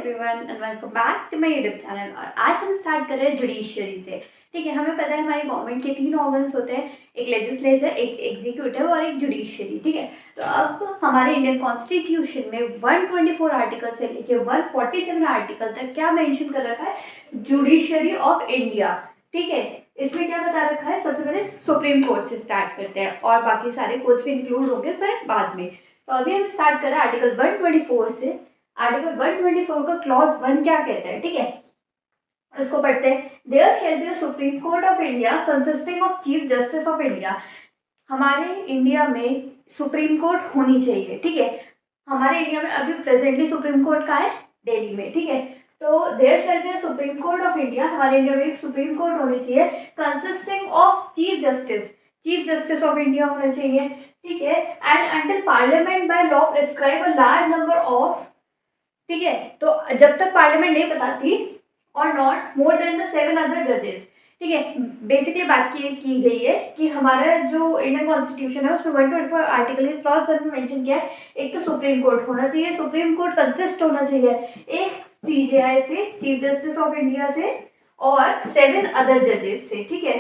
Everyone and welcome back to my YouTube channel. और आज हम स्टार्ट कर रहे हैं जुडिशियरी से। ठीक है, हमें पता है हमारी गवर्नमेंट के तीन ऑर्गन्स होते हैं, एक लेजिस्लेचर, एक एग्जीक्यूटिव और एक जुडिशियरी। ठीक है, तो अब हमारे इंडियन कॉन्स्टिट्यूशन में 124 आर्टिकल से लेके 147 आर्टिकल तक क्या मेंशन कर रखा है? Judiciary of India. ठीक है, इसमें क्या बता रखा है? सबसे पहले सुप्रीम कोर्ट से स्टार्ट करते हैं और बाकी सारे कोर्ट्स भी इंक्लूड होंगे पर बाद में। तो अभी हम स्टार्ट कर रहे हैं आर्टिकल 124 से। आर्टिकल 124 का क्लॉज 1 क्या कहता है? ठीक है, इसको पढ़ते हैं। There shall be a Supreme Court of India consisting of Chief Justice of India. हमारे इंडिया में सुप्रीम कोर्ट होनी चाहिए। ठीक है, हमारे इंडिया में अभी प्रेजेंटली सुप्रीम कोर्ट कहाँ है? दिल्ली में। ठीक है, तो there shall be a Supreme Court of India, हमारे इंडिया में एक सुप्रीम कोर्ट होनी चाहिए consisting of Chief Justice. Chief Justice of India होना चाहिए। ठीक है, and until Parliament by law prescribe a large number of. ठीक है, तो जब तक पार्लियामेंट नहीं बताती और not more than the 7 other जजेस। ठीक है, बेसिकली बात की गई है कि हमारा जो इंडियन कॉन्स्टिट्यूशन है उसमें 124 आर्टिकल के क्लॉज 1 में मेंशन किया है, एक तो सुप्रीम कोर्ट होना चाहिए, सुप्रीम कोर्ट कंसिस्ट होना चाहिए एक सीजेआई से, चीफ जस्टिस ऑफ इंडिया से, और 7 अदर जजेस से। ठीक है,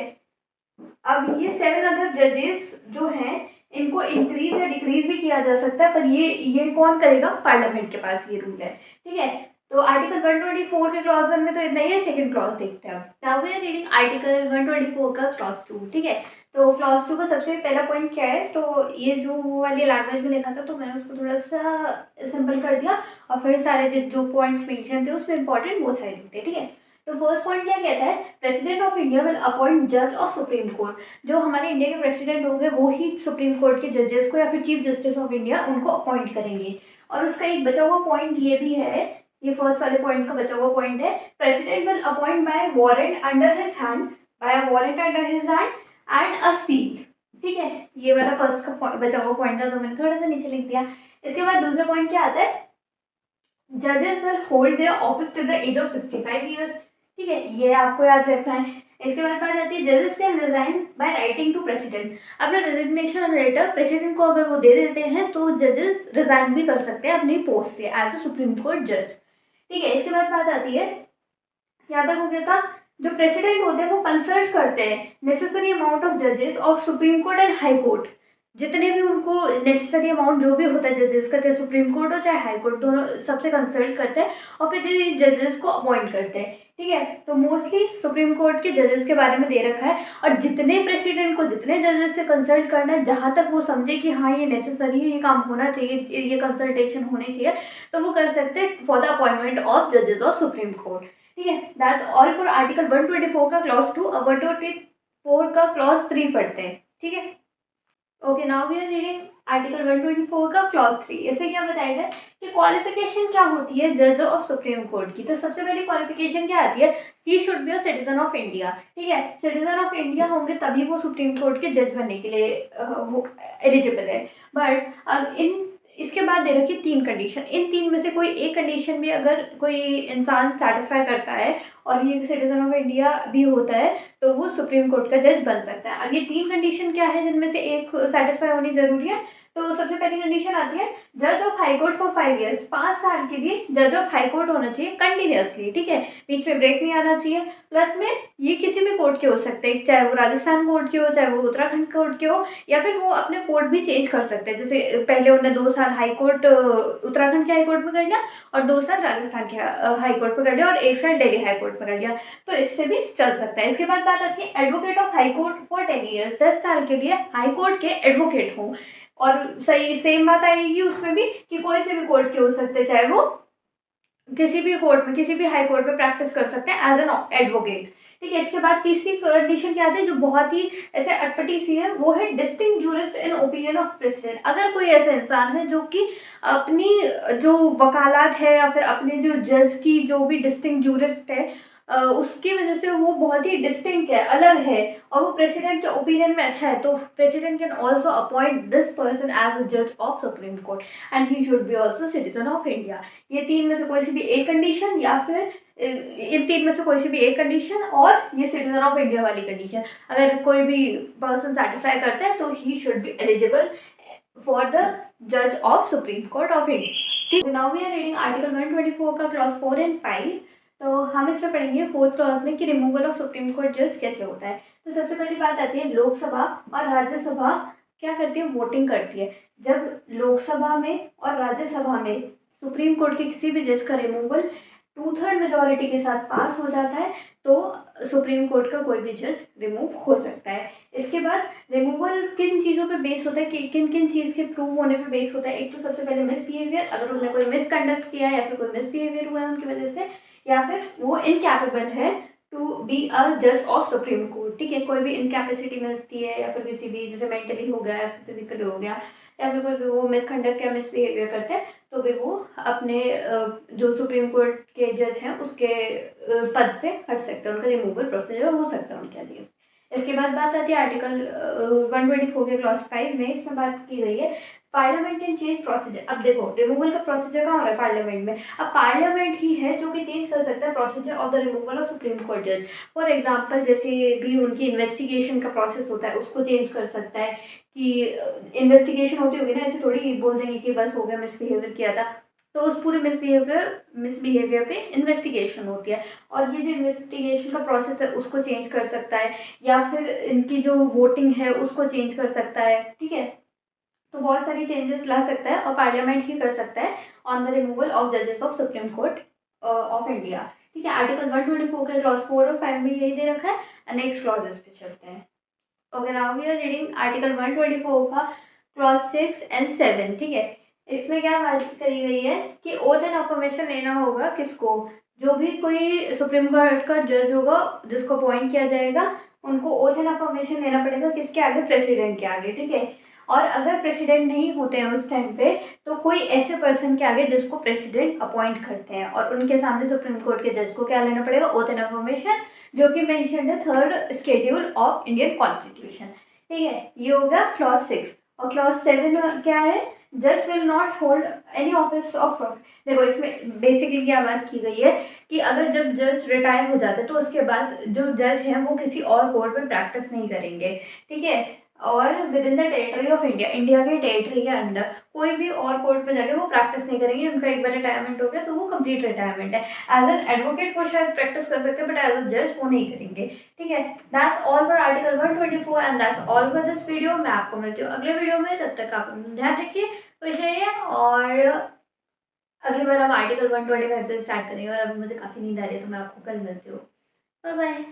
अब ये 7 अदर जजेस जो हैं इनको इंक्रीज या डिक्रीज भी किया जा सकता है, पर ये कौन करेगा? पार्लियामेंट के पास ये रूल है। ठीक है, तो आर्टिकल 124 के क्लॉज 1 में तो इतना ही है। सेकंड क्लॉज देखते हैं। Now we are reading article 124 का क्लॉज 2। ठीक है, तो क्लॉज 2 का सबसे पहला पॉइंट क्या है? तो ये जो वाली लैंग्वेज में लिखा था तो मैंने उसको थोड़ा सा सिंपल कर दिया और फिर सारे जो पॉइंट्स मेंशन थे उसमें इंपॉर्टेंट वो सारे लिखते हैं। ठीक है, तो फर्स्ट पॉइंट क्या कहता है? President of India will appoint जज ऑफ सुप्रीम कोर्ट। जो हमारे इंडिया के प्रेसिडेंट होंगे वो ही सुप्रीम कोर्ट के जजेस को या फिर चीफ जस्टिस ऑफ इंडिया उनको अपॉइंट करेंगे। और उसका एक बचा हुआ पॉइंट ये भी है, ये फर्स्ट वाले पॉइंट का बचा हुआ पॉइंट है, President will appoint by warrant under his hand, by a warrant under his hand and a seal. ठीक है, ये वाला फर्स्ट का बचा हुआ पॉइंट था तो मैंने थोड़ा सा नीचे लिख दिया। इसके बाद दूसरा पॉइंट क्या आता है? जजेस will hold their office till the age of 65 years. ठीक है, ये आपको याद रखना है। इसके बाद बात आती है जजेस can resign by writing to President. अपना रेजिग्नेशन लेटर प्रेसिडेंट को अगर वो दे देते हैं तो जजेस रिजाइन भी कर सकते हैं अपनी पोस्ट से एज अ सुप्रीम कोर्ट जज। ठीक है, इसके बाद बात आती है, यहाँ तक हो गया था। जो प्रेसिडेंट होते हैं वो कंसल्ट करते हैं नेसेसरी अमाउंट ऑफ जजेस of Supreme Court and high court. जितने भी उनको नेसेसरी अमाउंट जो भी होता है जजेस का, चाहे सुप्रीम कोर्ट हो चाहे हाई कोर्ट, दोनों सबसे कंसल्ट करते हैं और फिर जजेस को अपॉइंट करते हैं। ठीक है, तो मोस्टली सुप्रीम कोर्ट के जजेस के बारे में दे रखा है और जितने प्रेसिडेंट को जितने जजेस से कंसल्ट करना है, जहाँ तक वो समझे कि हाँ ये नेसेसरी है, ये काम होना चाहिए, ये कंसल्टेशन होनी चाहिए, तो वो कर सकते हैं फॉर द अपॉइंटमेंट ऑफ जजेस ऑफ सुप्रीम कोर्ट। ठीक है, दैट्स ऑल फॉर आर्टिकल 124 का क्लॉज 2। अब 124 का क्लॉज 3 पढ़ते हैं। ठीक है, okay, now we are reading article 124 का क्लॉज 3। इसमें क्या बताया गया कि क्वालिफिकेशन क्या होती है जज ऑफ सुप्रीम कोर्ट की? तो सबसे पहले क्वालिफिकेशन क्या आती है? ही should be a citizen of India. ठीक है, सिटीजन ऑफ इंडिया होंगे तभी वो सुप्रीम कोर्ट के जज बनने के लिए एलिजिबल है। बट इन इसके बाद दे रखी 3 कंडीशन। इन 3 में से कोई एक कंडीशन भी अगर कोई इंसान सेटिस्फाई करता है और ये सिटीजन ऑफ इंडिया भी होता है तो वो सुप्रीम कोर्ट का जज बन सकता है। अब ये 3 कंडीशन क्या है जिनमें से एक सेटिस्फाई होनी जरूरी है? तो सबसे पहली कंडीशन आती है जज of high court for 5 years. 5 साल के लिए जज ऑफ हाई कोर्ट होना चाहिए कंटिन्यूअसली। ठीक है, बीच में ब्रेक नहीं आना चाहिए। प्लस में ये किसी भी कोर्ट के हो सकते हैं, चाहे वो राजस्थान कोर्ट के हो, चाहे वो उत्तराखंड कोर्ट के हो, या फिर वो अपने कोर्ट भी चेंज कर सकते हैं। जैसे पहले उन्होंने 2 साल हाई कोर्ट उत्तराखंड के हाई कोर्ट में कर लिया और 2 साल राजस्थान के हाई कोर्ट में कर लिया और 1 साल दिल्ली हाई कोर्ट में कर लिया, तो इससे भी चल सकता है। इसके बाद बात आती है advocate of high court for 10 years. 10 साल के लिए हाई कोर्ट के एडवोकेट हों। और सही सेम बात आएगी उसमें भी कि कोई से भी कोर्ट के हो सकते हैं, चाहे वो किसी भी कोर्ट में, किसी भी हाई कोर्ट में प्रैक्टिस कर सकते हैं एज एन एडवोकेट। ठीक है, इसके बाद तीसरी कंडीशन क्या आती है जो बहुत ही ऐसे अटपटी सी है, वो है distinct jurist in opinion of president. अगर कोई ऐसा इंसान है जो कि अपनी जो वकालत है या फिर अपने जो जज की जो भी डिस्टिंक्ट जूरिस्ट है उसकी वजह से वो बहुत ही डिस्टिंक्ट है, अलग है, और वो प्रेसिडेंट के ओपिनियन में अच्छा है, तो president can also appoint this person as a जज of Supreme Court and he should be also citizen of India. ये 3 में से कोई सी भी एक कंडीशन या फिर इन 3 में से कोई सी भी एक कंडीशन और ये सिटीजन ऑफ इंडिया वाली कंडीशन, अगर कोई भी पर्सन सेटिस्फाई करता है तो he should be eligible for the जज of Supreme Court of India. ठीक, now we are reading article 124 का क्लॉज 4 एंड 5। तो हम इसमें पढ़ेंगे फोर्थ क्लॉज में कि रिमूवल ऑफ सुप्रीम कोर्ट जज कैसे होता है। तो सबसे पहली बात आती है लोकसभा और राज्यसभा क्या करती है, वोटिंग करती है। जब लोकसभा में और राज्यसभा में सुप्रीम कोर्ट के किसी भी जज का रिमूवल 2/3 मेजोरिटी के साथ पास हो जाता है तो सुप्रीम कोर्ट का कोई भी जज रिमूव हो सकता है। इसके बाद रिमूवल किन चीज़ों पे बेस होता है कि किन किन चीज़ के प्रूव होने पे बेस होता है। एक तो सबसे पहले मिसबिहेवियर, अगर उन्होंने कोई मिसकंडक्ट किया या फिर कोई मिसबिहेवियर हुआ है उनकी वजह से, या फिर वो इनकैपेबल है टू बी अ जज ऑफ सुप्रीम कोर्ट। ठीक है, कोई भी इनकैपेसिटी मिलती है या फिर किसी भी जैसे मेंटली हो गया या फिजिकली हो गया या फिर कोई भी वो मिसकंडक्ट या मिसबिहेवियर करते हैं तो भी वो अपने जो सुप्रीम कोर्ट के जज हैं उसके पद से हट सकते हैं, उनका रिमूवल प्रोसीजर हो सकता है उनके अगेंस्ट। इसके बाद बात आती है आर्टिकल 124 के क्लॉज 5 में। इसमें बात की गई है पार्लियामेंट कैन चेंज प्रोसीजर। अब देखो रिमूवल का प्रोसीजर कहाँ हो रहा है, पार्लियामेंट में। अब पार्लियामेंट ही है जो कि चेंज कर सकता है procedure of the removal of Supreme court जज। फॉर एग्जाम्पल जैसे भी उनकी इन्वेस्टिगेशन का प्रोसेस होता है उसको चेंज कर सकता है कि इन्वेस्टिगेशन होती होगी ना, ऐसे थोड़ी बोल देंगे कि बस हो गया मिसबिहेवियर किया था, तो उस पूरे मिसबिहेवियर पे इन्वेस्टिगेशन होती है और ये जो इन्वेस्टिगेशन का प्रोसेस है उसको चेंज कर सकता है या फिर इनकी जो वोटिंग है उसको चेंज कर सकता है। ठीक है, तो बहुत सारी चेंजेस ला सकता है और पार्लियामेंट ही कर सकता है ऑन द रिमूवल ऑफ जजेस of Supreme Court of India. ठीक है, आर्टिकल 124 के क्लॉज 4 और 5 में यही दे रखा है। नेक्स्ट क्लॉजेस पे चलते हैं। Okay, now we are reading article 124 का क्लॉज 6 एंड 7। ठीक है, इसमें क्या बात करी गई है कि ओथ एंड अफर्मेशन लेना होगा किसको, जो भी कोई सुप्रीम कोर्ट का जज होगा जिसको अपॉइंट किया जाएगा उनको ओथ एंड अफर्मेशन लेना पड़ेगा किसके आगे, प्रेसिडेंट के आगे। ठीक है, और अगर प्रेसिडेंट नहीं होते हैं उस टाइम पे तो कोई ऐसे पर्सन के आगे जिसको प्रेसिडेंट अपॉइंट करते हैं और उनके सामने सुप्रीम कोर्ट के जज को क्या लेना पड़ेगा, ओथ एंड अफर्मेशन, जो कि मेंशन्ड है 3rd schedule of Indian constitution. ठीक है, ये होगा क्लॉज 6। और क्लॉज 7 क्या है, जज will not hold any office of. देखो इसमें बेसिकली क्या बात की गई है कि अगर जब जज रिटायर हो जाते हैं तो उसके बाद जो जज हैं वो किसी और कोर्ट में प्रैक्टिस नहीं करेंगे। ठीक है, और with in the territory of India, India के टेरिटरी के अंडर कोई भी और कोर्ट पे जाके वो प्रैक्टिस नहीं करेंगे। उनका एक बार रिटायरमेंट हो गया तो वो कंप्लीट रिटायरमेंट है। एज एन एडवोकेट वो शायद प्रैक्टिस कर सकते हैं बट एज अ जज वो नहीं करेंगे। ठीक है, that's all for article 124 and that's all for this video. मैं आपको मिलती हूँ अगले वीडियो में, तब तक आप अपना ध्यान रखिए, खुश रहिए। और अगली बार हम आर्टिकल 125 से स्टार्ट करेंगे और अभी मुझे काफ़ी नींद आ रही है तो मैं आपको कल मिलती हूँ। Bye bye.